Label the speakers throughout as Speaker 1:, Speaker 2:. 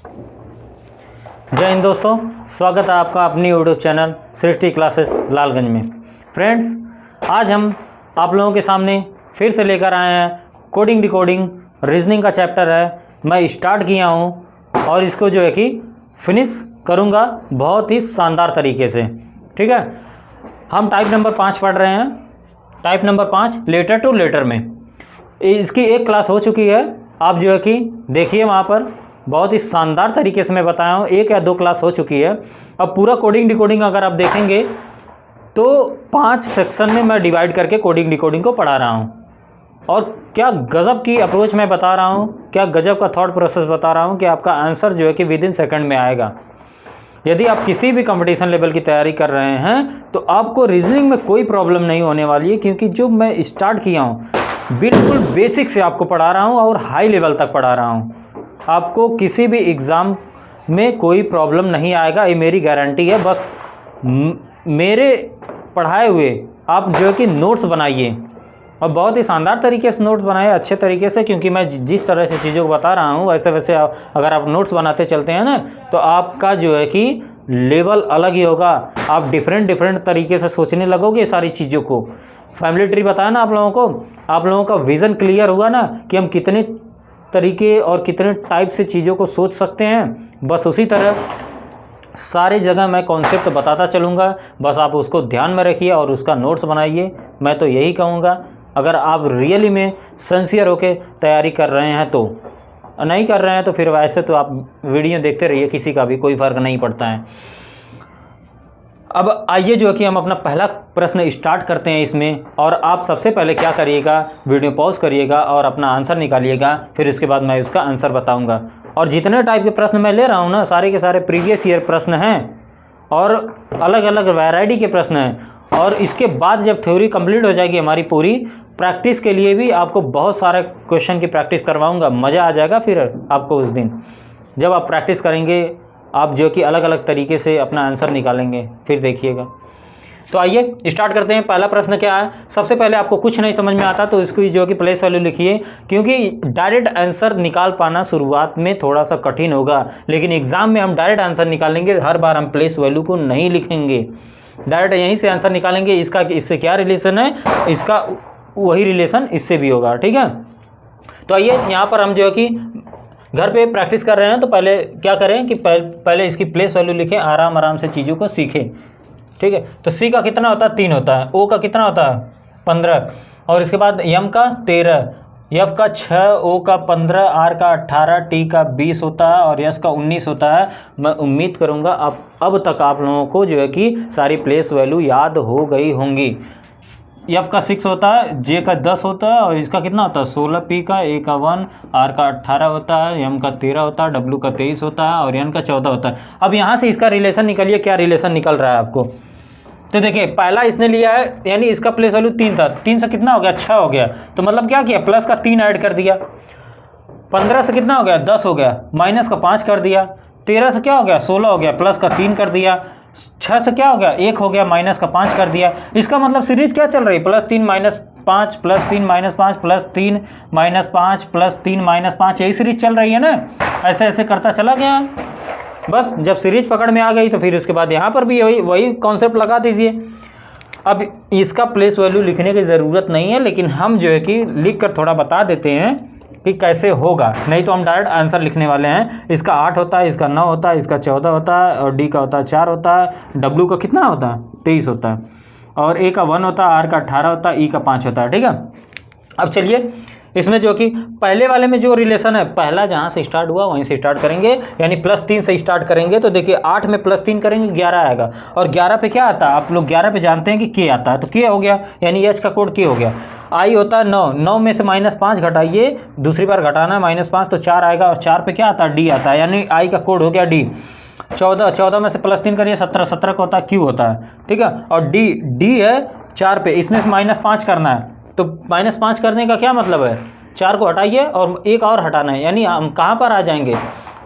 Speaker 1: जय हिंद दोस्तों, स्वागत है आपका अपनी यूट्यूब चैनल सृष्टि क्लासेस लालगंज में। फ्रेंड्स, आज हम आप लोगों के सामने फिर से लेकर आए हैं कोडिंग डिकोडिंग रीजनिंग का चैप्टर है। मैं स्टार्ट किया हूं और इसको जो है कि फिनिश करूंगा बहुत ही शानदार तरीके से। ठीक है, हम टाइप नंबर 5 पढ़ रहे हैं। Type number 5 letter to letter में इसकी एक क्लास हो चुकी है। आप जो है कि देखिए, वहाँ पर बहुत ही शानदार तरीके से मैं बताया हूँ। 1 या 2 क्लास हो चुकी है। अब पूरा कोडिंग डिकोडिंग अगर आप देखेंगे तो 5 सेक्शन में मैं डिवाइड करके कोडिंग डिकोडिंग को पढ़ा रहा हूँ। और क्या गज़ब की अप्रोच मैं बता रहा हूँ, क्या गज़ब का थॉट प्रोसेस बता रहा हूँ कि आपका आंसर जो है कि विद इन सेकंड में आएगा। यदि आप किसी भी कंपटीशन लेवल की तैयारी कर रहे हैं तो आपको रीजनिंग में कोई प्रॉब्लम नहीं होने वाली है, क्योंकि जो मैं स्टार्ट किया हूँ बिल्कुल बेसिक से आपको पढ़ा रहा हूँ और हाई लेवल तक पढ़ा रहा हूँ। आपको किसी भी एग्ज़ाम में कोई प्रॉब्लम नहीं आएगा, ये मेरी गारंटी है। बस मेरे पढ़ाए हुए आप जो है कि नोट्स बनाइए, और बहुत ही शानदार तरीके से नोट्स बनाए, अच्छे तरीके से, क्योंकि मैं जिस तरह से चीज़ों को बता रहा हूँ वैसे वैसे अगर आप नोट्स बनाते चलते हैं ना तो आपका जो है कि लेवल अलग ही होगा। आप डिफरेंट तरीके से सोचने लगोगे सारी चीज़ों को। फैमिली ट्री बताया ना आप लोगों को, आप लोगों का विज़न क्लियर हुआ ना कि हम कितने तरीके और कितने टाइप से चीज़ों को सोच सकते हैं। बस उसी तरह सारी जगह मैं कॉन्सेप्ट बताता चलूँगा, बस आप उसको ध्यान में रखिए और उसका नोट्स बनाइए। मैं तो यही कहूँगा, अगर आप रियली में सिंसियर होके तैयारी कर रहे हैं तो। नहीं कर रहे हैं तो फिर वैसे तो आप वीडियो देखते रहिए, किसी का भी कोई फ़र्क नहीं पड़ता है। अब आइए जो है कि हम अपना पहला प्रश्न स्टार्ट करते हैं इसमें। और आप सबसे पहले क्या करिएगा, वीडियो पॉज करिएगा और अपना आंसर निकालिएगा, फिर इसके बाद मैं उसका आंसर बताऊंगा। और जितने टाइप के प्रश्न मैं ले रहा हूं ना, सारे के सारे प्रीवियस ईयर प्रश्न हैं और अलग अलग वैरायटी के प्रश्न हैं। और इसके बाद जब थ्योरी कंप्लीट हो जाएगी हमारी पूरी, प्रैक्टिस के लिए भी आपको बहुत सारे क्वेश्चन की प्रैक्टिस करवाऊँगा। मज़ा आ जाएगा फिर आपको उस दिन जब आप प्रैक्टिस करेंगे, आप जो कि अलग अलग तरीके से अपना आंसर निकालेंगे, फिर देखिएगा। तो आइए स्टार्ट करते हैं। पहला प्रश्न क्या है, सबसे पहले आपको कुछ नहीं समझ में आता तो इसकी जो कि प्लेस वैल्यू लिखिए, क्योंकि डायरेक्ट आंसर निकाल पाना शुरुआत में थोड़ा सा कठिन होगा, लेकिन एग्जाम में हम डायरेक्ट आंसर निकालेंगे। हर बार हम प्लेस वैल्यू को नहीं लिखेंगे, डायरेक्ट यहीं से आंसर निकालेंगे। इसका इससे क्या रिलेशन है, इसका वही रिलेशन इससे भी होगा। ठीक है, तो आइए यहाँ पर हम जो है कि घर पे प्रैक्टिस कर रहे हैं तो पहले क्या करें कि पहले इसकी प्लेस वैल्यू लिखें, आराम से चीज़ों को सीखें। ठीक है, तो सी का कितना होता है, 3 होता है। ओ का कितना होता है, 15। और इसके बाद एम का 13, एफ का 6, ओ का 15, आर का 18, टी का 20 होता है और एस का 19 होता है। मैं उम्मीद करूँगा अब तक आप लोगों को जो है कि सारी प्लेस वैल्यू याद हो गई होंगी। एफ का 6 होता है, जे का 10 होता है और इसका कितना होता है 16, पी का ए का 1, आर का 18 होता है, एम का 13 होता है, डब्ल्यू का 23 होता है और एन का 14 होता है। अब यहाँ से इसका रिलेशन निकालिए, क्या रिलेशन निकल रहा है आपको। तो देखिए, पहला इसने लिया है, यानी इसका प्लेस वैल्यू 3 था, 3 से कितना हो गया, 6 हो गया। तो मतलब क्या किया, प्लस का 3 ऐड कर दिया। 15 से कितना हो गया, 10 हो गया, माइनस का 5 कर दिया। 13 से क्या हो गया, 16 हो गया, प्लस का 3 कर दिया। 6 से क्या हो गया, 1 हो गया, माइनस का 5 कर दिया। इसका मतलब सीरीज क्या चल रही है, +3 -5 +3 -5 +3 -5 +3 -5, यही सीरीज चल रही है ना। ऐसे ऐसे करता चला गया। बस जब सीरीज पकड़ में आ गई तो फिर उसके बाद यहाँ पर भी वही कॉन्सेप्ट लगा दीजिए। अब इसका प्लेस वैल्यू लिखने की ज़रूरत नहीं है, लेकिन हम जो है कि लिख कर थोड़ा बता देते हैं कि कैसे होगा, नहीं तो हम डायरेक्ट आंसर लिखने वाले हैं। इसका 8 होता है, इसका 9 होता है, इसका 14 होता है और डी का होता है 4 होता है, डब्ल्यू का कितना होता है 23 होता है और ए का 1 होता है, आर का 18 होता है, ई का 5 होता है। ठीक है, अब चलिए इसमें जो कि पहले वाले में जो रिलेशन है, पहला जहाँ से स्टार्ट हुआ वहीं से स्टार्ट करेंगे, यानी +3 से स्टार्ट करेंगे। तो देखिए 8 में +3 करेंगे 11 आएगा, और 11 पे क्या आता है, आप लोग 11 पे जानते हैं कि के आता है, तो के हो गया, यानी एच का कोड के हो गया। आई होता है 9, 9 में से -5 घटाइए, दूसरी बार घटाना है -5 तो 4 आएगा, और 4 पे क्या आता है, डी आता है, यानी आई का कोड हो गया डी। 14 में से +3 करिए, 17 का होता है क्यू होता है। ठीक है, और डी है 4 पे, इसमें से -5 करना है। तो -5 करने का क्या मतलब है, 4 को हटाइए और एक और हटाना है, यानी हम कहाँ पर आ जाएंगे,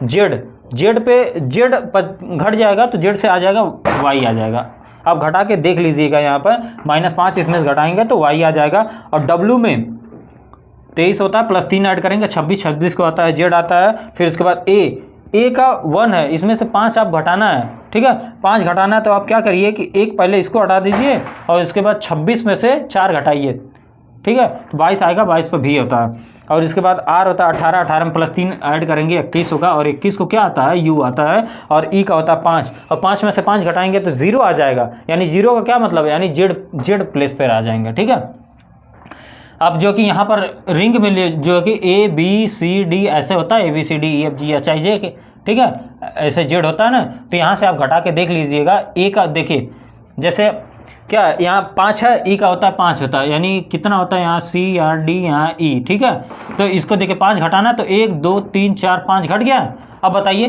Speaker 1: जेड पे, जेड घट जाएगा तो जेड से आ जाएगा वाई आ जाएगा। आप घटा के देख लीजिएगा, यहाँ पर -5 इसमें से घटाएंगे तो वाई आ जाएगा। और डब्ल्यू में 23 होता है, +3 ऐड करेंगे 26 को आता है, जेड आता है। फिर उसके बाद ए ए का 1 है, इसमें से 5 आप घटाना है, ठीक है, 5 घटाना है तो आप क्या करिए कि एक पहले इसको हटा दीजिए और इसके बाद 26 में से 4 घटाइए, ठीक है, तो 22 आएगा, 22 पर भी होता है। और इसके बाद आर होता है 18, 18 में +3 ऐड करेंगे 21 होगा, और 21 को क्या आता है, यू आता है, और ई का होता है 5, और 5 में से 5 घटाएंगे तो 0 आ जाएगा, यानी 0 का क्या मतलब है, यानी जेड प्लेस पर आ जाएंगे, ठीक है। अब जो कि यहाँ पर रिंग में जो कि ABCD ऐसे होता है, ABCDEFGHIJ, ठीक है, ऐसे जेड होता है ना, तो यहाँ से आप घटा के देख लीजिएगा। ए का देखिए, जैसे क्या यहाँ 5 है, ई का होता है 5 होता है, यानी कितना होता है यहाँ C, यहाँ D, यहाँ E, ठीक है। तो इसको देखिए 5 घटाना तो 1 2 3 4 5 घट गया। अब बताइए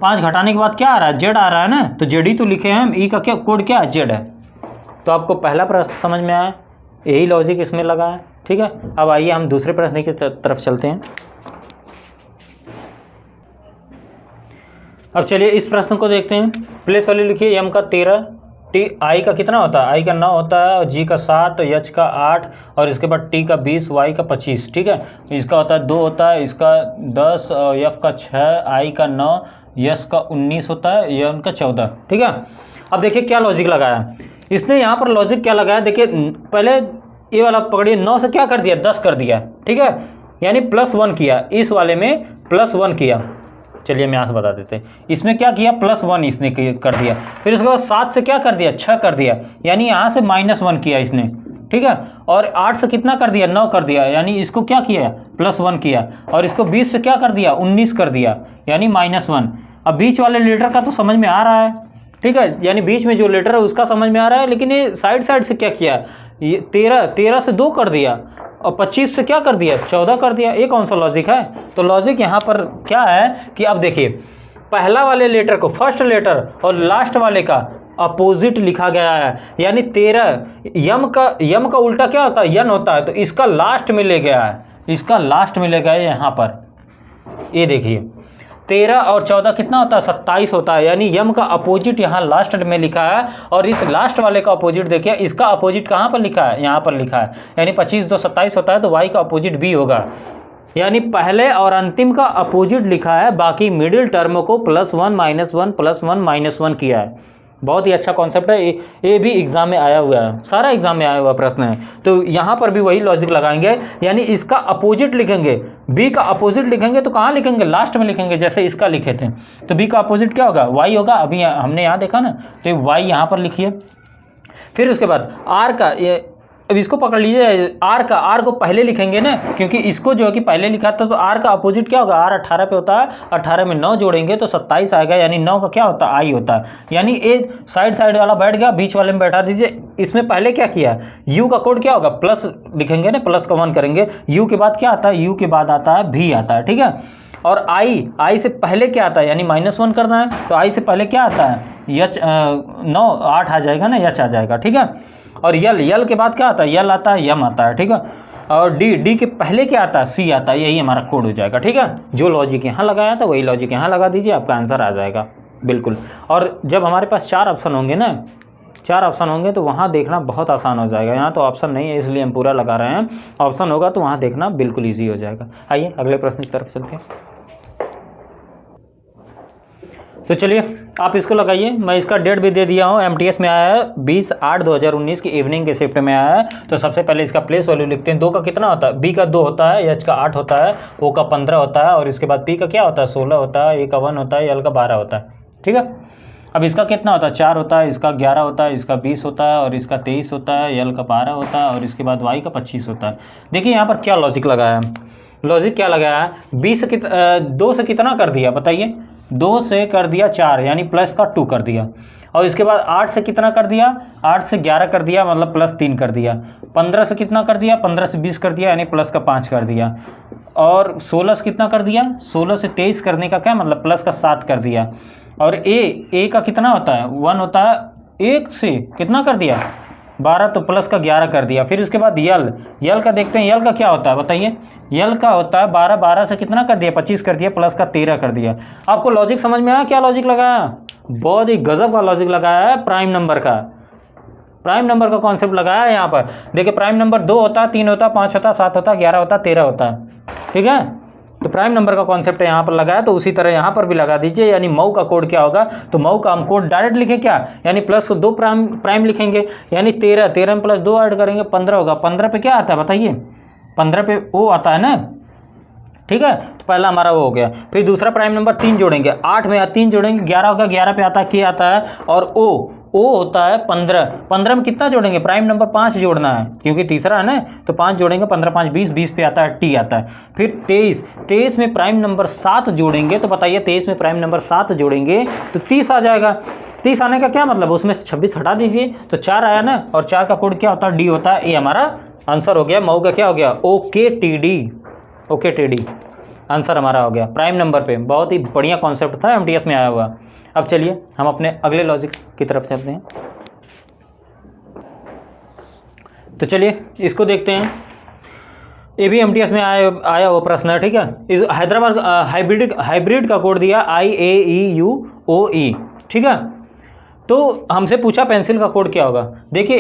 Speaker 1: 5 घटाने के बाद क्या आ रहा है, जेड आ रहा है ना, तो जेड ही तो लिखे हैं हम, ई का क्या कोड क्या है, जेड है। तो आपको पहला प्रश्न समझ में आया, यही लॉजिक इसमें लगा है, ठीक है। अब आइए हम दूसरे प्रश्न की तरफ चलते हैं। अब चलिए इस प्रश्न को देखते हैं। प्लेस वैल्यू लिखिए, m का 13, t i का कितना होता है, i का 9 होता है, और g का 7, h का 8, और इसके बाद t का 20, y का 25, ठीक है। इसका होता है 2 होता है, इसका 10, f का 6, i का 9, s का 19 होता है, यह उनका 14, ठीक है। अब देखिए क्या लॉजिक लगाया इसने, यहाँ पर लॉजिक क्या लगाया, देखिए पहले ये वाला पकड़िए, 9 से क्या कर दिया, 10 कर दिया, ठीक है, यानी +1 किया, इस वाले में +1 किया। चलिए मैं यहाँ से बता देते हैं, इसमें क्या किया, +1 इसने कर दिया, फिर उसके बाद 7 से क्या कर दिया, 6 कर दिया, यानी यहाँ से -1 किया इसने, ठीक है, और 8 से कितना कर दिया, 9 कर दिया, यानी इसको क्या किया, +1 किया, और इसको 20 से क्या कर दिया, 19 कर दिया, यानी -1। अब बीच वाले लीटर का तो समझ में आ रहा है, ठीक है, यानी बीच में जो लीटर है उसका समझ में आ रहा है, लेकिन ये साइड से क्या किया, ये 13 से 2 कर दिया, और 25 से क्या कर दिया, 14 कर दिया। ये कौन सा लॉजिक है, तो लॉजिक यहाँ पर क्या है कि अब देखिए पहला वाले लेटर को, फर्स्ट लेटर और लास्ट वाले का अपोजिट लिखा गया है, यानी 13 यम का उल्टा क्या होता है, यन होता है, तो इसका लास्ट में ले गया है, इसका लास्ट में ले गया है यहाँ पर। ये देखिए 13 और 14 कितना होता है, 27 होता है, यानी यम का अपोजिट यहाँ लास्ट में लिखा है, और इस लास्ट वाले का अपोजिट देखिए, इसका अपोजिट कहाँ पर लिखा है, यहाँ पर लिखा है, यानी 25 2 27 होता है, तो y का अपोजिट b होगा, यानी पहले और अंतिम का अपोजिट लिखा है, बाकी मिडिल टर्म को +1 -1 +1 -1 किया है। बहुत ही अच्छा कॉन्सेप्ट है, ये भी एग्जाम में आया हुआ है, सारा एग्जाम में आया हुआ प्रश्न है। तो यहाँ पर भी वही लॉजिक लगाएंगे, यानी इसका अपोजिट लिखेंगे, बी का अपोजिट लिखेंगे तो कहाँ लिखेंगे, लास्ट में लिखेंगे, जैसे इसका लिखे थे, तो बी का अपोजिट क्या होगा, वाई होगा, अभी हमने यहाँ देखा ना, तो वाई यहाँ पर लिखिए। फिर उसके बाद आर का, अब इसको पकड़ लीजिए, आर को पहले लिखेंगे ना, क्योंकि इसको जो है कि पहले लिखा था, तो आर का अपोजिट क्या होगा, आर 18 पे होता है, 18 में 9 जोड़ेंगे तो 27 आएगा, यानी 9 का क्या होता है, आई होता है, यानी ए साइड वाला बैठ गया, बीच वाले में बैठा दीजिए। इसमें पहले क्या किया, यू का कोड क्या होगा, प्लस लिखेंगे ना, प्लस का 1 करेंगे, यू के बाद क्या आता है, यू के बाद आता है भी आता है, ठीक है। और आई से पहले क्या आता है, यानी -1 करना है, तो आई से पहले क्या आता है, यच 9 8 आ जाएगा ना, यच आ जाएगा, ठीक है। और यल के बाद क्या आता है, यल आता है, यम आता है, ठीक है। और डी के पहले क्या आता है, सी आता है, यही हमारा कोड हो जाएगा, ठीक है। जो लॉजिक यहाँ लगाया था वही लॉजिक यहाँ लगा दीजिए, आपका आंसर आ जाएगा बिल्कुल। और जब हमारे पास 4 ऑप्शन होंगे ना, 4 ऑप्शन होंगे तो वहाँ देखना बहुत आसान हो जाएगा। यहाँ तो ऑप्शन नहीं है इसलिए हम पूरा लगा रहे हैं, ऑप्शन होगा तो वहाँ देखना बिल्कुल ईजी हो जाएगा। आइए अगले प्रश्न की तरफ चलते हैं। तो चलिए आप इसको लगाइए, मैं इसका डेट भी दे दिया हूँ, MTS में आया है 20/8/2019 की इवनिंग के शिफ्ट में आया है। तो सबसे पहले इसका प्लेस वैल्यू लिखते हैं। 2 का कितना होता है, B का 2 होता है, H का 8 होता है, O का 15 होता है, और इसके बाद P का क्या होता है 16 होता है, A का 1 होता है, L का 12 होता है, ठीक है। अब इसका कितना होता है, 4 होता है, इसका 11 होता है, इसका 20 होता है, और इसका 23 होता है, L का 12 होता है, और इसके बाद Y का 25 होता है। देखिए यहाँ पर क्या लॉजिक लगाया है, लॉजिक क्या लगाया है, 2 से कितना कर दिया बताइए, 2 से कर दिया 4, यानी प्लस का 2 कर दिया, और इसके बाद 8 से कितना कर दिया, 8 से 11 कर दिया, मतलब +3 कर दिया, 15 से कितना कर दिया, 15 से 20 कर दिया, यानी प्लस का 5 कर दिया, और 16 से कितना कर दिया, 16 से 23 करने का क्या मतलब, प्लस का 7 कर दिया। और ए का कितना होता है, 1 होता है, 1 से कितना कर दिया 12, तो प्लस का 11 कर दिया। फिर उसके बाद यल का देखते हैं, यल का क्या होता है बताइए, यल का होता है 12 से कितना कर दिया 25 कर दिया, प्लस का 13 कर दिया। आपको लॉजिक समझ में आया, क्या लॉजिक लगाया, बहुत ही गजब का लॉजिक लगाया है, प्राइम नंबर का कॉन्सेप्ट लगाया है यहाँ पर। देखिए प्राइम नंबर 2 होता है, 3 होता है, 5 होता है, 7 होता है, 11 होता है, 13 होता है, ठीक है। तो प्राइम नंबर का कॉन्सेप्ट यहाँ पर लगाया, तो उसी तरह यहाँ पर भी लगा दीजिए। यानी मऊ का कोड क्या होगा, तो मऊ का हम कोड डायरेक्ट लिखे क्या, यानी प्लस 2 प्राइम लिखेंगे, यानी 13 में प्लस 2 ऐड करेंगे 15 होगा। 15 पे क्या आता है बताइए, 15 पे ओ आता है ना, ठीक है। तो पहला हमारा वो हो गया। फिर दूसरा प्राइम नंबर 3 जोड़ेंगे, 8 में 3 जोड़ेंगे 11 होगा, 11 पे आता है के आता है, और ओ होता है 15 में कितना जोड़ेंगे, प्राइम नंबर 5 जोड़ना है क्योंकि तीसरा है ना, तो 5 जोड़ेंगे, 15 5 20, 20 पे आता है टी आता है। फिर 23 में प्राइम नंबर 7 जोड़ेंगे, तो बताइए 23 में प्राइम नंबर 7 जोड़ेंगे तो 30 आ जाएगा। 30 आने का क्या मतलब, उसमें 26 हटा दीजिए तो 4 आया ना, और 4 का कोड क्या होता है, डी होता है। ये हमारा आंसर हो गया, मऊ का क्या हो गया, ओके टी डी आंसर हमारा हो गया प्राइम नंबर पे। बहुत ही बढ़िया कॉन्सेप्ट था, एमटीएस में आया हुआ। अब चलिए हम अपने अगले लॉजिक की तरफ चलते हैं। तो चलिए इसको देखते हैं, ये भी एमटीएस में आया हुआ प्रश्न है, ठीक है। इस हैदराबाद हाइब्रिड का कोड दिया IAEUOE, ठीक है। तो हमसे पूछा पेंसिल का कोड क्या होगा। देखिए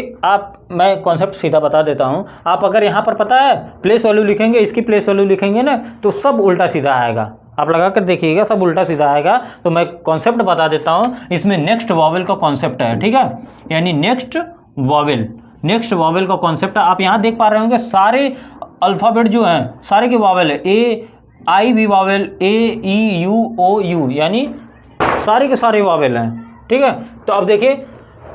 Speaker 1: मैं कॉन्सेप्ट सीधा बता देता हूँ। आप अगर यहाँ पर पता है प्लेस वैल्यू लिखेंगे, इसकी प्लेस वैल्यू लिखेंगे ना, तो सब उल्टा सीधा आएगा। आप लगा कर देखिएगा, सब उल्टा सीधा आएगा। तो मैं कॉन्सेप्ट बता देता हूँ, इसमें नेक्स्ट वॉवेल का कॉन्सेप्ट है, ठीक है। यानी नेक्स्ट वॉवेल का कॉन्सेप्ट आप यहाँ देख पा रहे होंगे, सारे अल्फ़ाबेट जो हैं सारे के वॉवेल है। आई भी वॉवेल, AEUOU, यानी सारे के सारे वॉवेल हैं, ठीक है। तो अब देखिए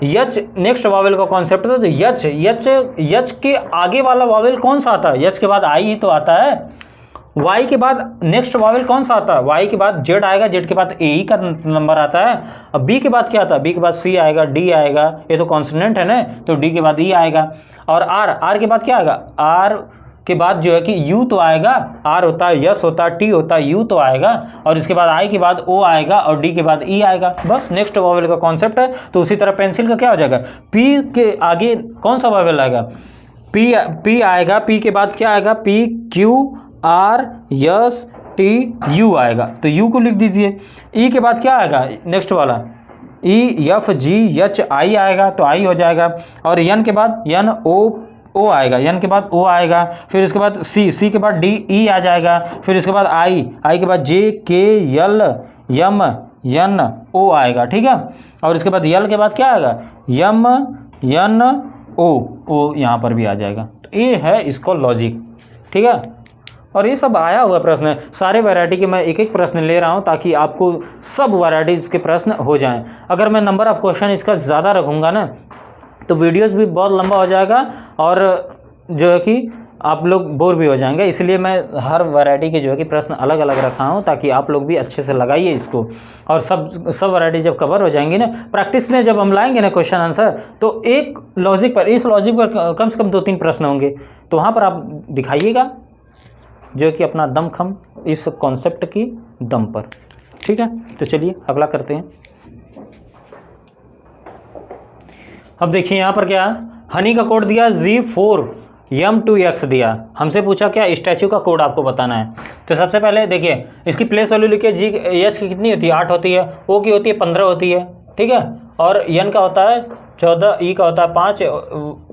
Speaker 1: यच नेक्स्ट वॉवेल का कॉन्सेप्ट था। तो यच के आगे वाला वॉवेल कौन सा आता है, यच के बाद आई ही तो आता है। वाई के बाद नेक्स्ट वॉवेल कौन सा आता है, वाई के बाद जेड आएगा, जेड के बाद ए का नंबर आता है। अब बी के बाद क्या आता है, बी के बाद सी आएगा, डी आएगा, ये तो कॉन्सोनेंट है ना, तो डी के बाद ई आएगा। और आर के बाद क्या आएगा, आर के बाद जो है कि यू तो आएगा, आर होता है, यस होता है, टी होता है, यू तो आएगा, और इसके बाद आई के बाद ओ आएगा, और डी के बाद ई आएगा। बस नेक्स्ट वॉवेल का कॉन्सेप्ट है। तो उसी तरह पेंसिल का क्या हो जाएगा, पी के आगे कौन सा वॉवेल आएगा, पी आएगा, पी के बाद क्या आएगा, P Q R yes T U आएगा, तो यू को लिख दीजिए। ई के बाद क्या आएगा नेक्स्ट वाला, E F G H I आएगा, तो आई हो जाएगा। और एन के बाद एन ओ आएगा, एन के बाद ओ आएगा। फिर इसके बाद सी के बाद डी ई आ जाएगा। फिर इसके बाद आई के बाद जे के एल एम एन ओ आएगा, ठीक है। और इसके बाद एल के बाद क्या आएगा, एम एन ओ यहाँ पर भी आ जाएगा। तो ये है इसको लॉजिक, ठीक है। और ये सब आया हुआ प्रश्न है, सारे वैरायटी के मैं एक एक प्रश्न ले रहा हूँ ताकि आपको सब वैरायटीज़ के प्रश्न हो जाएं। अगर मैं नंबर ऑफ क्वेश्चन इसका ज़्यादा रखूँगा ना, तो वीडियोस भी बहुत लंबा हो जाएगा और जो है कि आप लोग बोर भी हो जाएंगे। इसलिए मैं हर वैरायटी के जो है कि प्रश्न अलग अलग रखा हूँ ताकि आप लोग भी अच्छे से लगाइए इसको। और सब वैरायटी जब कवर हो जाएंगी ना, प्रैक्टिस में जब हम लाएंगे ना क्वेश्चन आंसर, तो एक लॉजिक पर, इस लॉजिक पर कम से कम 2-3 प्रश्न होंगे, तो वहाँ पर आप दिखाइएगा जो कि अपना दमखम इस कॉन्सेप्ट की दम पर, ठीक है। तो चलिए अगला करते हैं। अब देखिए यहाँ पर क्या, हनी का कोड दिया G4M2X दिया। हमसे पूछा क्या स्टैचू का कोड आपको बताना है। तो सबसे पहले देखिए इसकी प्लेस वैल्यू लिखिए। एच की कितनी होती है, 8 होती है, ओ की होती है 15 होती है, ठीक है। और एन का होता है 14, ई का होता है 5,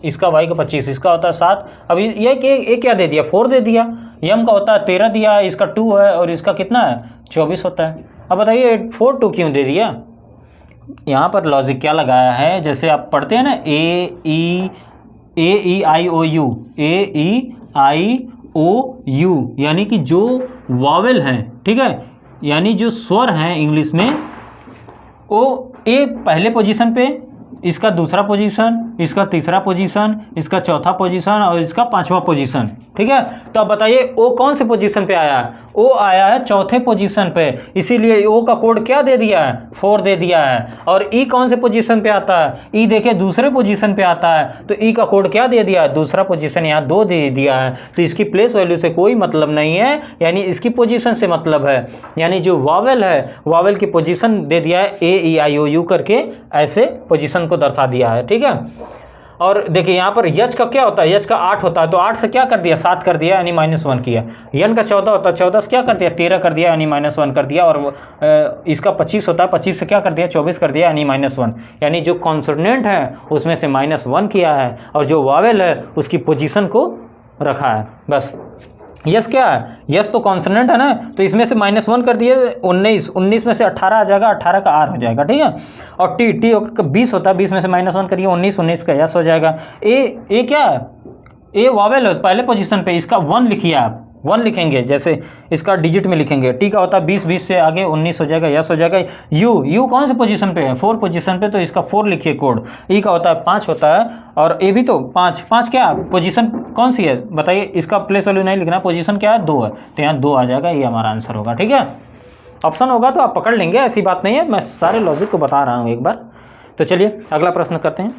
Speaker 1: इसका वाई का 25, इसका होता है 7। अब ये क्या दे दिया, 4 दे दिया। एम का होता है 13 दिया, इसका 2 है, और इसका कितना है 24 होता है। अब बताइए 4 2 क्यों दे दिया। यहाँ पर लॉजिक क्या लगाया है, जैसे आप पढ़ते हैं ना AEIOU, यानी कि जो वॉवेल है, ठीक है, यानी जो स्वर हैं इंग्लिश में, वो ए पहले पोजीशन पे, इसका दूसरा पोजीशन, इसका तीसरा पोजीशन, इसका चौथा पोजीशन और इसका 5वां पोजीशन, ठीक है। तो अब बताइए ओ कौन से पोजीशन पे आया है, ओ आया है चौथे पोजीशन पे, इसीलिए ओ का कोड क्या दे दिया है, 4 दे दिया है। और ई कौन से पोजीशन पे आता है, ई देखिए दूसरे पोजीशन पे आता है, तो ई का कोड क्या दे दिया है, दूसरा पोजीशन, यहाँ 2 दे दिया है। तो इसकी प्लेस वैल्यू से कोई मतलब नहीं है, यानी इसकी पोजीशन से मतलब है, यानी जो वॉवेल है वॉवेल की पोजीशन दे दिया है AEIOU करके, ऐसे पोजीशन को दर्शा दिया है, ठीक है। और देखिए यहाँ पर यच का क्या होता है, यच का 8 होता है, तो 8 से क्या कर दिया, 7 कर दिया, यानी -1 किया। यन का 14 होता है, 14 से क्या कर दिया, 13 कर दिया, यानी -1 कर दिया। और इसका 25 होता है, 25 से क्या कर दिया, 24 कर दिया, यानी -1, यानी जो कॉन्सोनेंट है उसमें से -1 किया है, और जो वावेल है उसकी पोजीशन को रखा है। बस यस क्या है, यस तो कॉन्सोनेंट है ना, तो इसमें से -1 कर दिए 19, 19 में से 18 आ जाएगा, 18 का आर हो जाएगा, ठीक है। और टी 20 होता है, 20 में से -1 करिए 19, 19 का यस हो जाएगा। ए क्या है, ए वावेल है पहले पोजीशन पे, इसका 1 लिखिए आप, 1 लिखेंगे, जैसे इसका डिजिट में लिखेंगे। टी का होता है 20, 20 से आगे 19 हो जाएगा, यस हो जाएगा। यू कौन से पोजीशन पे है, 4 पोजीशन पे, तो इसका 4 लिखिए कोड। ई का होता है 5 होता है, और ए भी तो 5 क्या पोजीशन कौन सी है बताइए, इसका प्लेस वैल्यू नहीं लिखना, पोजीशन क्या है 2 है, तो यहाँ 2 आ जाएगा, ये हमारा आंसर होगा, ठीक है। ऑप्शन होगा तो आप पकड़ लेंगे, ऐसी बात नहीं है, मैं सारे लॉजिक को बता रहा हूँ एक बार। तो चलिए अगला प्रश्न करते हैं।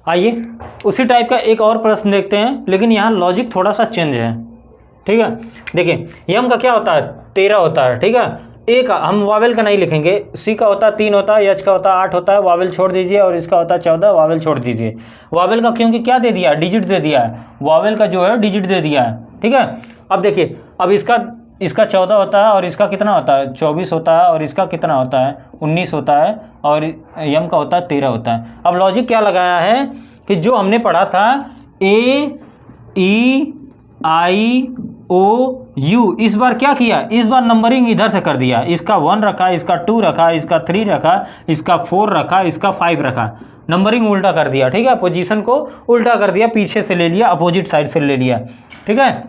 Speaker 1: आइए उसी टाइप का एक और प्रश्न देखते हैं, लेकिन यहाँ लॉजिक थोड़ा सा चेंज है, ठीक है। देखिए यम का क्या होता है, 13 होता है, ठीक है। ए का हम वावेल का नहीं लिखेंगे, सी का होता है 3 होता है, एच का होता है 8 होता है, वावेल छोड़ दीजिए, और इसका होता है 14, वावेल छोड़ दीजिए। वावेल का क्योंकि क्या दे दिया है, डिजिट दे दिया है, वावेल का जो है डिजिट दे दिया है, ठीक है। अब देखिए, अब इसका 14 होता है, और इसका कितना होता है 24 होता है, और इसका कितना होता है 19 होता है, और यम का होता है 13 होता है। अब लॉजिक क्या लगाया है कि जो हमने पढ़ा था AEIOU, इस बार क्या किया, इस बार नंबरिंग इधर से कर दिया, इसका 1 रखा, इसका 2 रखा, इसका 3 रखा, इसका 4 रखा, इसका 5 रखा, नंबरिंग उल्टा कर दिया, ठीक है। पोजीशन को उल्टा कर दिया, पीछे से ले लिया, अपोजिट साइड से ले लिया, ठीक है।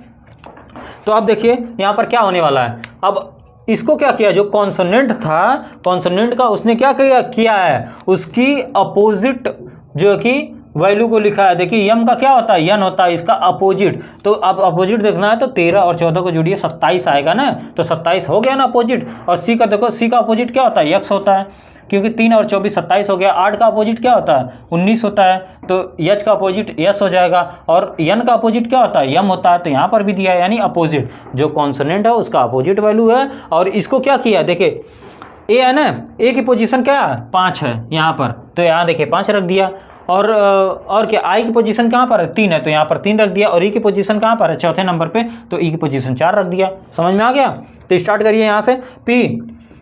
Speaker 1: तो अब देखिए यहाँ पर क्या होने वाला है, अब इसको क्या किया, जो कॉन्सोनेंट था, कॉन्सोनेंट का उसने क्या किया है, उसकी अपोजिट जो कि वैल्यू को लिखा है। देखिए यम का क्या होता है, यन होता है, इसका अपोजिट, तो अब अपोजिट देखना है तो 13 और 14 को जोड़िए 27 आएगा ना, तो 27 हो गया ना अपोजिट। और सी का देखो, सी का अपोजिट क्या होता है, यक्स होता है, क्योंकि 3 और 24 27 हो गया। 8 का अपोजिट क्या होता है 19 होता है, तो यच का अपोजिट यस हो जाएगा। और यन का अपोजिट क्या होता है, यम होता है, तो यहाँ पर भी दिया है, यानी अपोजिट जो कॉन्सोनेंट है उसका अपोजिट वैल्यू है। और इसको क्या किया, देखिए ए है ना, ए की पोजीशन क्या है 5 है यहाँ पर, तो यहाँ देखिए 5 रख दिया। और क्या, आई की पोजीशन कहाँ पर है 3 है, तो यहाँ पर 3 रख दिया। और ई की पोजीशन कहाँ पर है चौथे नंबर पे, तो ई की पोजीशन 4 रख दिया। समझ में आ गया। तो स्टार्ट करिए यहाँ से।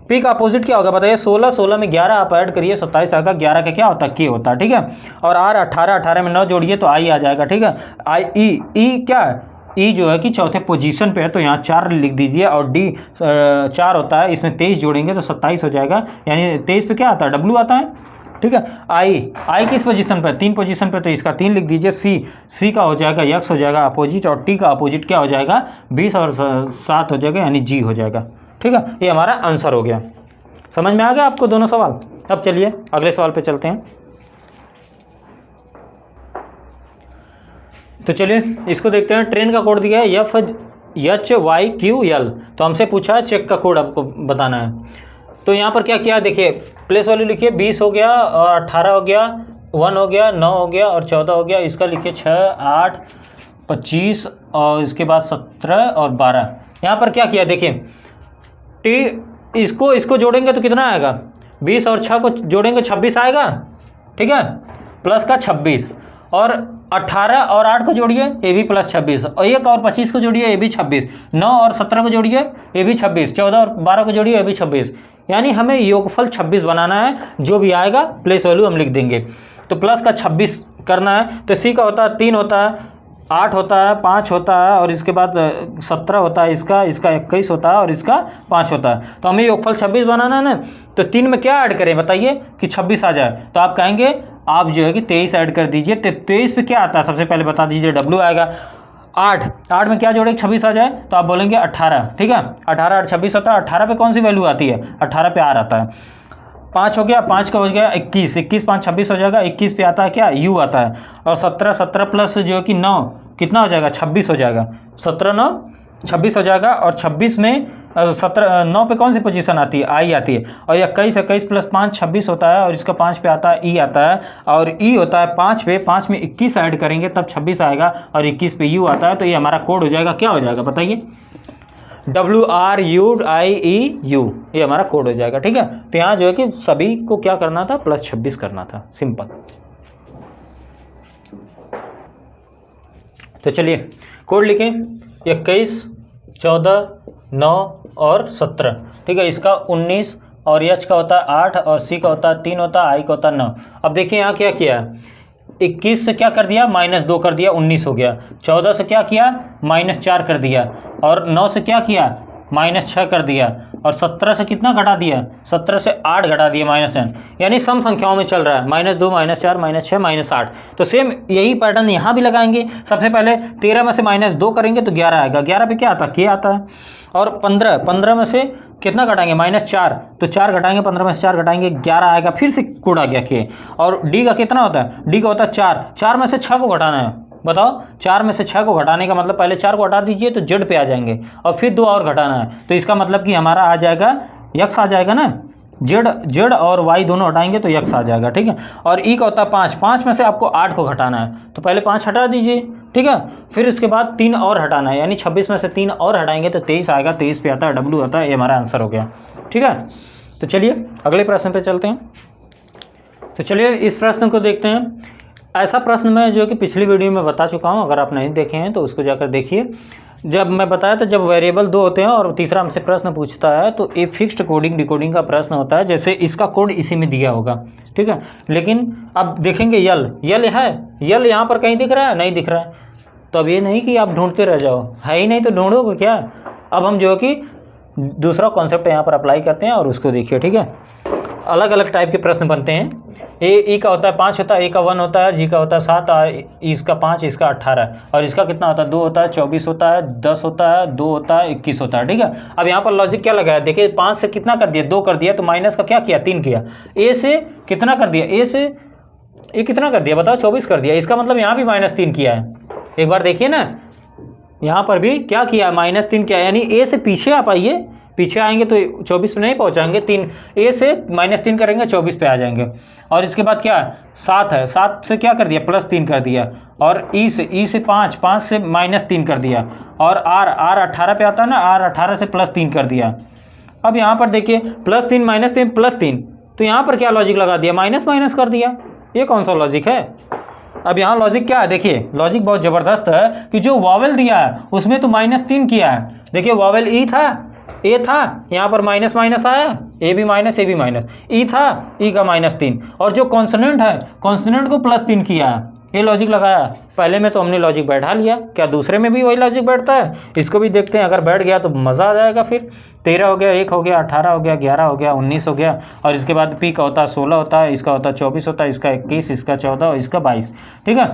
Speaker 1: पी का अपोजिट क्या होगा बताइए, 16 में 11 आप ऐड करिए 27 आएगा। 11 का क्या होता है के होता है, ठीक है। और आर 18 में 9 जोड़िए तो आई आ जाएगा, ठीक है। आई ई क्या है, ई जो है कि चौथे पोजीशन पे है, तो यहाँ 4 लिख दीजिए। और डी 4 होता है, इसमें 23 जोड़ेंगे तो 27 हो जाएगा, यानी 23 पे क्या आता है डब्ल्यू आता है, ठीक है। आई किस पोजीशन पर, 3 पोजीशन पर, तो इसका 3 लिख दीजिए। सी का हो जाएगा यक्स हो जाएगा अपोजिट, और टी का अपोजिट क्या हो जाएगा 20 और 7 हो जाएगा, यानी जी हो जाएगा, ठीक है। ये हमारा आंसर हो गया। समझ में आ गया आपको दोनों सवाल। अब चलिए अगले सवाल पे चलते हैं। तो चलिए इसको देखते हैं। ट्रेन का कोड दिया है FHYQL, तो हमसे पूछा है चेक का कोड आपको बताना है। तो यहाँ पर क्या किया देखिए, प्लेस वैल्यू लिखिए 20 हो गया, और 18 हो गया, 1 हो गया, 9 हो गया, और 14 हो गया। इसका लिखिए 6, 8, 25, और इसके बाद 17 और 12। यहाँ पर क्या किया देखिए, इसको जोड़ेंगे तो कितना आएगा, 20 और 6 को जोड़ेंगे 26 आएगा, ठीक है, प्लस का 26। और 18 और 8 को जोड़िए, ये भी प्लस 26। और 1 और 25 को जोड़िए, ये भी 26। 9 और 17 को जोड़िए, ये भी 26। 14 और 12 को जोड़िए, ये भी 26। यानी हमें योगफल 26 बनाना है। जो भी आएगा प्लेस वैल्यू हम लिख देंगे। तो प्लस का 26 करना है। तो सी का होता है 3 होता है, 8 होता है, 5 होता है, और इसके बाद 17 होता है, इसका 21 होता है, और इसका 5 होता है। तो हमें योगफल 26 बनाना है ना। तो 3 में क्या ऐड करें बताइए कि 26 आ जाए। तो आप कहेंगे आप जो है कि 23 ऐड कर दीजिए। तो 23 पे क्या आता है सबसे पहले बता दीजिए, डब्ल्यू आएगा। 8 में क्या जोड़े 26 आ जाए, तो आप बोलेंगे 18, ठीक है। 18 और 26 होता है। 18 पे कौन सी वैल्यू आती है, 18 पे आर आता है। 5 हो गया, 5 का हो गया 21, 21 5 26 हो जाएगा। 21 पे आता है क्या, यू आता है। और 17 प्लस जो है कि 9 कितना हो जाएगा, 26 हो जाएगा। 17 9 26 हो जाएगा। और 26 में 9 पे कौन सी पोजीशन आती है, आई आती है। और 21 प्लस 5 26 होता है, और इसका 5 पे आता है ई आता है। और ई होता है 5 पे, 5 में 21 ऐड करेंगे तब 26 आएगा, और 21 पे यू आता है। तो ये हमारा कोड हो जाएगा, क्या हो जाएगा बताइए, WRUIEU, ये हमारा कोड हो जाएगा, ठीक है। तो यहाँ जो है कि सभी को क्या करना था, प्लस 26 करना था, सिंपल। तो चलिए कोड लिखें, 21, 14, 9 और 17, ठीक है। इसका 19, और एच का होता है 8, और सी का होता है 3 होता है, आई का होता है 9। अब देखिए यहाँ क्या किया है, 21 से क्या कर दिया -2 कर दिया, 19 हो गया। 14 से क्या किया -4 कर दिया, और 9 से क्या किया -6 कर दिया, और 17 से कितना घटा दिया, 17 से 8 घटा दिया -10, यानी सम संख्याओं में चल रहा है -2 -4 -6 -8। तो सेम यही पैटर्न यहाँ भी लगाएंगे। सबसे पहले 13 में से -2 करेंगे तो 11 आएगा, 11 पे क्या आता है, के आता है। और 15 में से कितना घटाएंगे -4, तो 4 घटाएंगे, 15 में से 4 घटाएंगे 11 आएगा, फिर से कोड आ गया के। और डी का कितना होता है, डी का होता है 4, 4 में से 6 को घटाना है। बताओ 4 में से 6 को घटाने का मतलब पहले 4 को हटा दीजिए तो जेड पे आ जाएंगे, और फिर 2 और घटाना है, तो इसका मतलब कि हमारा आ जाएगा यक्स आ जाएगा ना, जेड और वाई दोनों हटाएंगे तो यक्स आ जाएगा, ठीक है। और ई का होता है 5, 5 में से आपको 8 को घटाना है, तो पहले 5 हटा दीजिए, ठीक है। फिर इसके बाद 3 और हटाना है, यानी 26 में से 3 और हटाएंगे तो 23 आएगा, 23 पे आता है डब्ल्यू आता है, ये हमारा आंसर हो गया, ठीक है। तो चलिए अगले प्रश्न पे चलते हैं। तो चलिए इस प्रश्न को देखते हैं। ऐसा प्रश्न मैं जो कि पिछली वीडियो में बता चुका हूँ, अगर आप नहीं देखे हैं तो उसको जाकर देखिए। जब मैं बताया था, जब वेरिएबल 2 होते हैं और तीसरा हमसे प्रश्न पूछता है तो ये फिक्स्ड कोडिंग डिकोडिंग का प्रश्न होता है, जैसे इसका कोड इसी में दिया होगा, ठीक है। लेकिन अब देखेंगे यल है, यल यहाँ पर कहीं दिख रहा है, नहीं दिख रहा है, तो अब ये नहीं कि आप ढूंढते रह जाओ, है ही नहीं तो ढूंढोगे क्या। अब हम जो है कि दूसरा कॉन्सेप्ट यहाँ पर अप्लाई करते हैं और उसको देखिए, ठीक है। अलग अलग टाइप के प्रश्न बनते हैं। ई का होता है 5 होता है, ए का 1 होता है, जी का होता है 7, इसका 5, इसका 18, और इसका कितना होता है 2 होता है, 24 होता है, 10 होता है, 2 होता है, 21 होता है, ठीक है। अब यहाँ पर लॉजिक क्या लगाया, देखिए 5 से कितना कर दिया, 2 कर दिया, तो माइनस का क्या किया 3 किया। ए से कितना कर दिया, ए से ये कितना कर दिया बताओ 24 कर दिया, इसका मतलब यहाँ भी -3 किया है। एक बार देखिए ना, यहाँ पर भी क्या किया -3 किया, यानी ए से पीछे आप आइए, पीछे आएंगे तो 24 पे नहीं पहुँचाएंगे, 3 ए से -3 करेंगे 24 पे आ जाएंगे। और इसके बाद क्या 7 है, 7 से क्या कर दिया +3 कर दिया, और ई से 5, 5 से -3 कर दिया, और आर 18 पे आता है ना, आर 18 से +3 कर दिया। अब यहाँ पर देखिए +3 -3 +3, तो यहाँ पर क्या लॉजिक लगा दिया, माइनस माइनस कर दिया। ये कौन सा लॉजिक है। अब यहाँ लॉजिक क्या है, देखिए लॉजिक बहुत ज़बरदस्त है कि जो वावेल दिया है उसमें तो -3 किया है। देखिए वावेल ई था, ए था, यहाँ पर माइनस माइनस आया, ए भी माइनस, ए भी माइनस, ई था, ई का -3, और जो कॉन्सोनेंट है कॉन्सोनेंट को +3 किया है। ये लॉजिक लगाया। पहले में तो हमने लॉजिक बैठा लिया, क्या दूसरे में भी वही लॉजिक बैठता है, इसको भी देखते हैं। अगर बैठ गया तो मज़ा आ जाएगा। फिर 13 हो गया, 1 हो गया, 18 हो गया, 11 हो गया, 19 हो गया, और इसके बाद पी का होता है 16 होता है, इसका होता है 24 होता है, इसका 21, इसका 14 और इसका 22, ठीक है।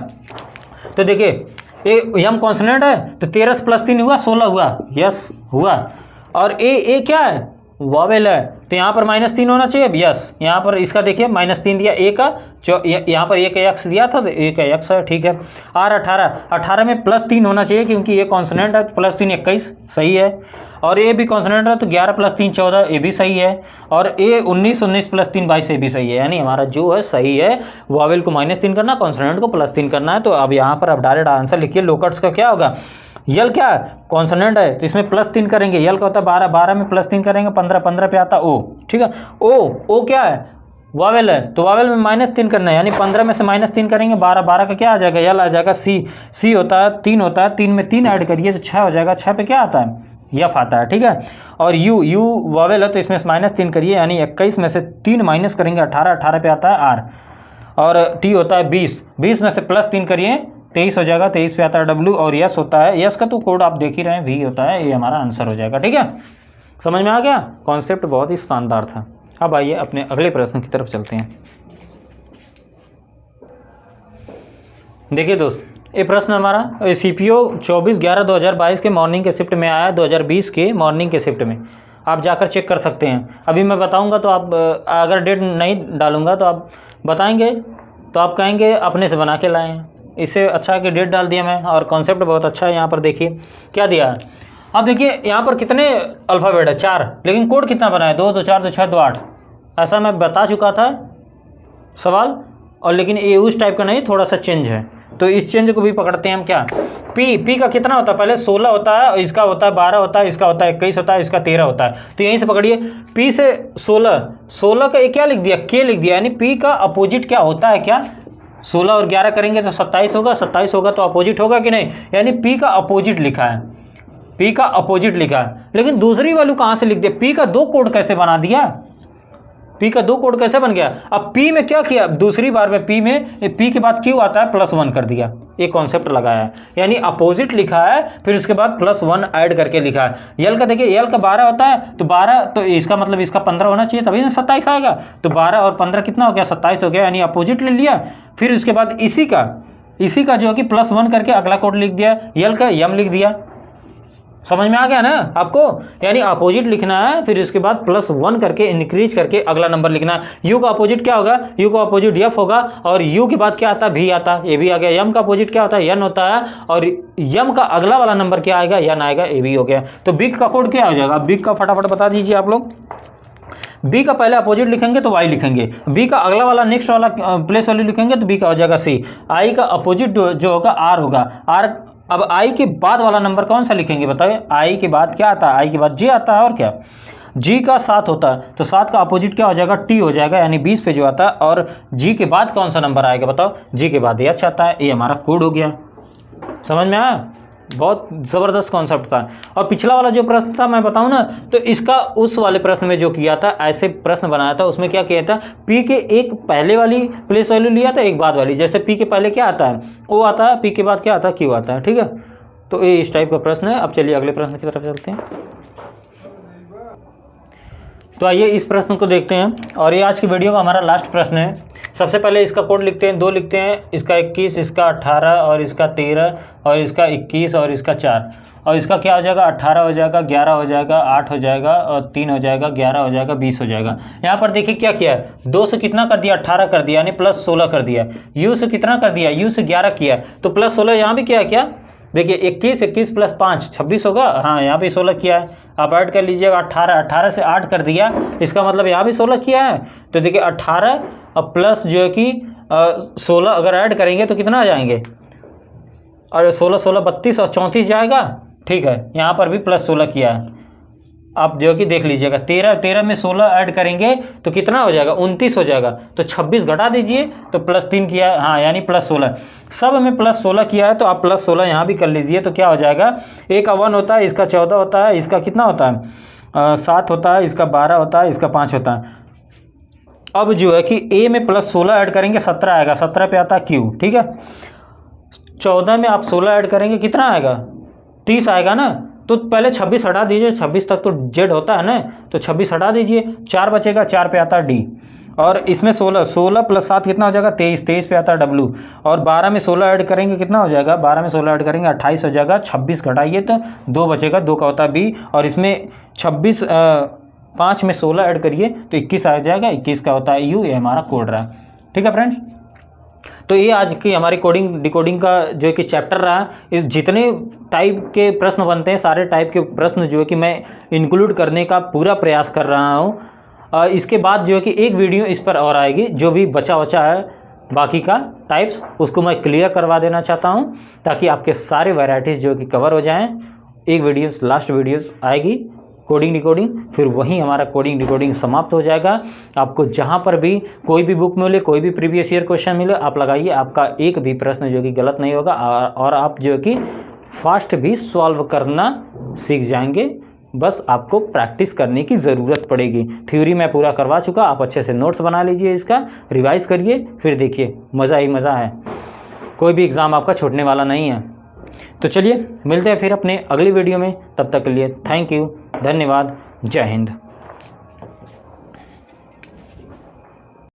Speaker 1: तो देखिए ये हम कॉन्सोनेंट है तो 13 से +3 हुआ 16 हुआ, यस हुआ। और ए क्या है, वावेल है, तो यहाँ पर -3 होना चाहिए, यस। यहाँ पर इसका देखिए -3 दिया, ए का यहाँ पर ए का एक्स दिया था तो ए का एक्स है, ठीक है। आर 18 में +3 होना चाहिए क्योंकि ये कॉन्सोनेंट है, तो +3 21 सही है। और ए भी कॉन्सोनेंट है तो 11 + 3 14, ए भी सही है। और ए 19 + 3 22, ए भी सही है। यानी हमारा जो है सही है, वावेल को -3 करना, कॉन्सोनेंट को +3 करना है। तो अब यहाँ पर आप डायरेक्ट आंसर लिखिए। लोकट्स का क्या होगा, यल क्या है कॉन्सोनेंट है तो इसमें +3 करेंगे, यल का होता है 12, 12 में +3 करेंगे 15, 15 पे आता ओ, ठीक है। ओ क्या है, वावेल है, तो वावेल में -3 करना है, यानी 15 में से -3 करेंगे 12, 12 का क्या आ जाएगा, यल आ जाएगा। सी होता है 3 होता है, 3 में 3 ऐड करिए तो 6 हो जाएगा, 6 पे क्या आता है यफ आता है, ठीक है। और यू वावेल है तो इसमें -3 करिए, यानी 21 में से 3 माइनस करेंगे 18, 18 पे आता है आर। और टी होता है 20, 20 में से +3 करिए 23 हो जाएगा, 23 पे आता है डब्ल्यू। और यस होता है, यस का तो कोड आप देख ही रहे हैं, वी होता है, ये हमारा आंसर हो जाएगा, ठीक है। समझ में आ गया, कॉन्सेप्ट बहुत ही शानदार था। अब आइए अपने अगले प्रश्न की तरफ चलते हैं। देखिए दोस्त, ये प्रश्न हमारा सीपीओ 24/11/2022 के मॉर्निंग के शिफ्ट में आया, 2020 के मॉर्निंग के शिफ्ट में। आप जाकर चेक कर सकते हैं। अभी मैं बताऊंगा तो आप अगर डेट नहीं डालूंगा तो आप बताएंगे, तो आप कहेंगे अपने से बना के लाए हैं। इससे अच्छा है कि डेट डाल दिया मैं, और कॉन्सेप्ट बहुत अच्छा है। यहाँ पर देखिए क्या दिया है। अब देखिए यहाँ पर कितने अल्फ़ाबेट है, 4, लेकिन कोड कितना बना है, 2 2 4 2 6 2 8। ऐसा मैं बता चुका था सवाल, और लेकिन ये उस टाइप का नहीं, थोड़ा सा चेंज है। तो इस चेंज को भी पकड़ते हैं हम। क्या पी का कितना होता है, पहले 16 होता है, और इसका होता है 12 होता है, इसका होता है 21 होता है, इसका 13 होता है। तो यहीं से पकड़िए, पी से 16 का क्या लिख दिया, के लिख दिया, यानी पी का अपोजिट क्या होता है, क्या 16 और 11 करेंगे तो 27 होगा, 27 होगा तो अपोजिट होगा कि नहीं, यानी पी का अपोजिट लिखा है, पी का अपोजिट लिखा है। लेकिन दूसरी वैल्यू कहाँ से लिख दिया, पी का 2 कोड कैसे बना दिया, पी का 2 कोड कैसे बन गया? अब पी में क्या किया, दूसरी बार में पी के बाद क्यू आता है +1 कर दिया, ये कॉन्सेप्ट लगाया है, यानी अपोजिट लिखा है फिर उसके बाद +1 ऐड करके लिखा है। यल का देखिए, यल का 12 होता है तो 12, तो इसका मतलब इसका 15 होना चाहिए तभी ना 27 आएगा। तो 12 और 15 कितना हो गया? 27 हो गया, यानी अपोजिट ले लिया। फिर उसके बाद इसी का जो है कि +1 करके अगला कोड लिख दिया, यल का यम लिख दिया। समझ में आ गया ना आपको? यानी अपोजिट लिखना है, फिर इसके बाद +1 करके इंक्रीज करके अगला नंबर लिखना है। यू का अपोजिट क्या होगा? यू का अपोजिट एफ होगा, और यू के बाद क्या आता है? भी आता है, ए भी आ गया। यम का अपोजिट क्या होता है? एन होता है, और यम का अगला वाला नंबर क्या आएगा? एन आएगा, ए भी हो गया। तो बिग का कोड क्या हो जाएगा? बिग का फटाफट बता दीजिए आप लोग। बी का पहले अपोजिट लिखेंगे तो वाई लिखेंगे, बी का अगला वाला नेक्स्ट वाला प्लेस वैल्यू लिखेंगे तो बी का हो जाएगा सी। आई का अपोजिट जो होगा आर होगा, आर। अब आई के बाद वाला नंबर कौन सा लिखेंगे बताइए? आई के बाद क्या आता है? आई के बाद जे आता है, और क्या? जी का 7 होता है, तो 7 का अपोजिट क्या हो जाएगा? टी हो जाएगा, यानी 20 पे जो आता है। और जी के बाद कौन सा नंबर आएगा बताओ? जी के बाद एच आता है, ये हमारा कोड हो गया। समझ में आया? बहुत ज़बरदस्त कॉन्सेप्ट था। और पिछला वाला जो प्रश्न था मैं बताऊं ना, तो इसका उस वाले प्रश्न में जो किया था, ऐसे प्रश्न बनाया था, उसमें क्या किया था? पी के एक पहले वाली प्लेस वैल्यू लिया था, एक बाद वाली। जैसे पी के पहले क्या आता है? ओ आता है, पी के बाद क्या आता है? क्यू आता है। ठीक है, तो ये इस टाइप का प्रश्न है। अब चलिए अगले प्रश्न की तरफ चलते हैं। तो आइए इस प्रश्न को देखते हैं, और ये आज की वीडियो का हमारा लास्ट प्रश्न है। सबसे पहले इसका कोड लिखते हैं, 2 लिखते हैं, इसका 21, इसका 18, और इसका 13, और इसका 21, और इसका 4। और इसका क्या हो जाएगा? 18 हो जाएगा, 11 हो जाएगा, 8 हो जाएगा, और 3 हो जाएगा, 11 हो जाएगा, 20 हो जाएगा। यहाँ पर देखिए क्या किया है, 2 से कितना कर दिया? 18 कर दिया, यानी +16 कर दिया। यू से कितना कर दिया? यू से 11 किया, तो +16 यहाँ भी किया क्या? देखिए 21 + 5 26 होगा। हाँ, यहाँ भी 16 किया है। आप ऐड कर लीजिएगा, 18 से 8 कर दिया, इसका मतलब यहाँ भी 16 किया है। तो देखिए 18 और प्लस जो है कि 16 अगर ऐड करेंगे तो कितना आ जाएंगे? और 16 16 32 और 34 जाएगा। ठीक है, यहाँ पर भी +16 किया है। आप जो कि देख लीजिएगा, 13 में 16 ऐड करेंगे तो कितना हो जाएगा? 29 हो जाएगा। तो 26 घटा दीजिए तो +3 किया है। हाँ, यानी +16 सब में +16 किया है, तो आप +16 यहाँ भी कर लीजिए। तो क्या हो जाएगा? एक का 1 होता है, इसका 14 होता है, इसका कितना होता है? 7 होता है, इसका 12 होता है, इसका 5 होता है। अब जो है कि ए में +16 ऐड करेंगे 17 आएगा, 17 पे आता है क्यू। ठीक है, 14 में आप 16 ऐड करेंगे कितना आएगा? 30 आएगा ना। तो पहले 26 हटा दीजिए, 26 तक तो जेड होता है ना, तो 26 हटा दीजिए, 4 बचेगा, 4 पे आता है डी। और इसमें 16 + 7 कितना हो जाएगा? 23, 23 पे आता है डब्लू। और 12 में 16 ऐड करेंगे कितना हो जाएगा? 12 में 16 ऐड करेंगे 28 हो जाएगा। 26 घटाइए तो 2 बचेगा, 2 का होता है बी। और इसमें 26 5 में 16 ऐड करिए तो 21 आ जाएगा, 21 का होता है यू। ये हमारा कोड रहा। ठीक है फ्रेंड्स, तो ये आज की हमारी कोडिंग डिकोडिंग का जो कि चैप्टर रहा। इस जितने टाइप के प्रश्न बनते हैं, सारे टाइप के प्रश्न जो है कि मैं इंक्लूड करने का पूरा प्रयास कर रहा हूँ। इसके बाद जो है कि एक वीडियो इस पर और आएगी, जो भी बचा है बाकी का टाइप्स, उसको मैं क्लियर करवा देना चाहता हूँ, ताकि आपके सारे वैराइटीज़ जो कि कवर हो जाएँ। एक वीडियोस, लास्ट वीडियोस आएगी कोडिंग डिकोडिंग, फिर वहीं हमारा कोडिंग डिकोडिंग समाप्त हो जाएगा। आपको जहाँ पर भी कोई भी बुक मिले, कोई भी प्रीवियस ईयर क्वेश्चन मिले, आप लगाइए, आपका एक भी प्रश्न जो कि गलत नहीं होगा, और आप जो कि फास्ट भी सॉल्व करना सीख जाएंगे। बस आपको प्रैक्टिस करने की ज़रूरत पड़ेगी। थ्योरी मैं पूरा करवा चुका, आप अच्छे से नोट्स बना लीजिए, इसका रिवाइज़ करिए, फिर देखिए मज़ा ही मज़ा है। कोई भी एग्ज़ाम आपका छूटने वाला नहीं है। तो चलिए मिलते हैं फिर अपने अगली वीडियो में, तब तक के लिए थैंक यू, धन्यवाद, जय हिंद।